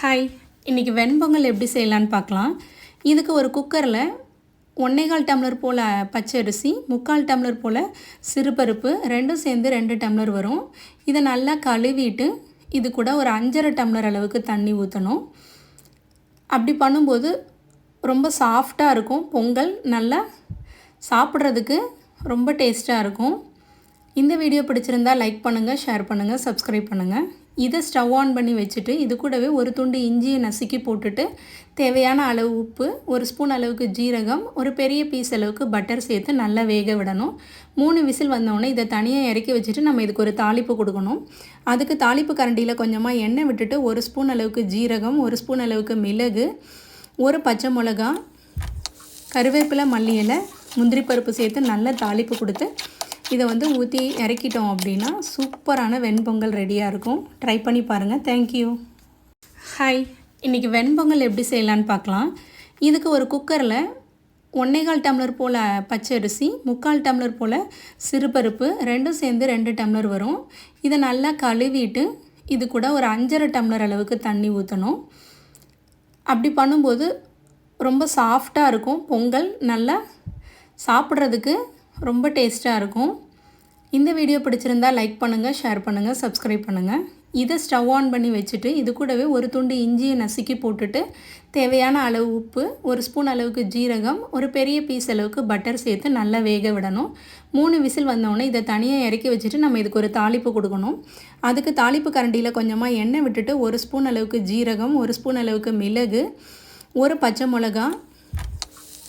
Hi, இன்றைக்கி வெண்பொங்கல் எப்படி செய்யலான்னு பார்க்கலாம். இதுக்கு ஒரு குக்கரில் 1.25 டம்ளர் போல் பச்சரிசி, 3/4 டம்ளர் போல் சிறுபருப்பு, ரெண்டும் சேர்ந்து 2 டம்ளர் வரும். இதை நல்லா கழுவிட்டு இது கூட ஒரு 5.5 டம்ளர் அளவுக்கு தண்ணி ஊற்றணும். அப்படி பண்ணும்போது ரொம்ப சாஃப்டாக இருக்கும். பொங்கல் நல்லா சாப்பிட்றதுக்கு ரொம்ப டேஸ்ட்டாக இருக்கும். இந்த வீடியோ பிடிச்சிருந்தா லைக் பண்ணுங்கள், ஷேர் பண்ணுங்கள், சப்ஸ்கிரைப் பண்ணுங்கள். இதை ஸ்டவ் ஆன் பண்ணி வச்சுட்டு இது கூடவே ஒரு துண்டு இஞ்சியை நசுக்கி போட்டுட்டு தேவையான அளவு உப்பு, ஒரு ஸ்பூன் அளவுக்கு ஜீரகம், ஒரு பெரிய பீஸ் அளவுக்கு பட்டர் சேர்த்து நல்லா வேக விடணும். 3 விசில் வந்தோடனே இதை தனியாக இறக்கி வச்சுட்டு நம்ம இதுக்கு ஒரு தாளிப்பு கொடுக்கணும். அதுக்கு தாளிப்பு கரண்டியில் கொஞ்சமாக எண்ணெய் விட்டுட்டு 1 ஸ்பூன் அளவுக்கு ஜீரகம், 1 ஸ்பூன் அளவுக்கு மிளகு, 1 பச்சை மிளகா, கருவேப்பிலை, மல்லி இலை, முந்திரி பருப்பு சேர்த்து நல்லா தாளிப்பு கொடுத்து இதை ஊற்றி இறக்கிட்டோம் அப்படின்னா சூப்பரான வெண்பொங்கல் ரெடியாக இருக்கும். ட்ரை பண்ணி பாருங்கள். தேங்க்யூ. ஹாய், இன்றைக்கி வெண்பொங்கல் எப்படி செய்யலான்னு பார்க்கலாம். இதுக்கு ஒரு குக்கரில் 1.25 டம்ளர் போல் பச்சரிசி, 3/4 டம்ளர் போல் சிறுபருப்பு, ரெண்டும் சேர்ந்து 2 டம்ளர் வரும். இதை நல்லா கழுவிட்டு இது கூட ஒரு 5.5 டம்ளர் அளவுக்கு தண்ணி ஊற்றணும். அப்படி பண்ணும்போது ரொம்ப சாஃப்டாக இருக்கும். பொங்கல் நல்லா சாப்பிட்றதுக்கு ரொம்ப டேஸ்ட்டாக இருக்கும். இந்த வீடியோ பிடிச்சிருந்தா லைக் பண்ணுங்கள், ஷேர் பண்ணுங்கள், சப்ஸ்கிரைப் பண்ணுங்கள். இதை ஸ்டவ் ஆன் பண்ணி வச்சுட்டு இது கூடவே ஒரு துண்டு இஞ்சியை நசுக்கி போட்டுட்டு தேவையான அளவு உப்பு, 1 ஸ்பூன் அளவுக்கு ஜீரகம், ஒரு பெரிய பீஸ் அளவுக்கு பட்டர் சேர்த்து நல்லா வேக விடணும். 3 விசில் வந்தோடனே இதை தனியாக இறக்கி வச்சுட்டு நம்ம இதுக்கு ஒரு தாளிப்பு கொடுக்கணும். அதுக்கு தாளிப்பு கரண்டியில் கொஞ்சமாக எண்ணெய் விட்டுட்டு 1 ஸ்பூன் அளவுக்கு ஜீரகம், 1 ஸ்பூன் அளவுக்கு மிளகு, 1 பச்சை மிளகா,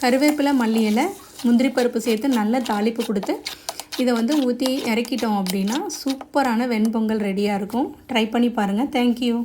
கருவேப்பிலை, மல்லி இலை, முந்திரி பருப்பு சேர்த்து நல்லா தாளிப்பு கொடுத்து இதை ஊற்றி இறக்கிட்டோம் அப்படின்னா சூப்பரான வெண்பொங்கல் ரெடியாக இருக்கும். ட்ரை பண்ணி பாருங்கள். தேங்க்யூ.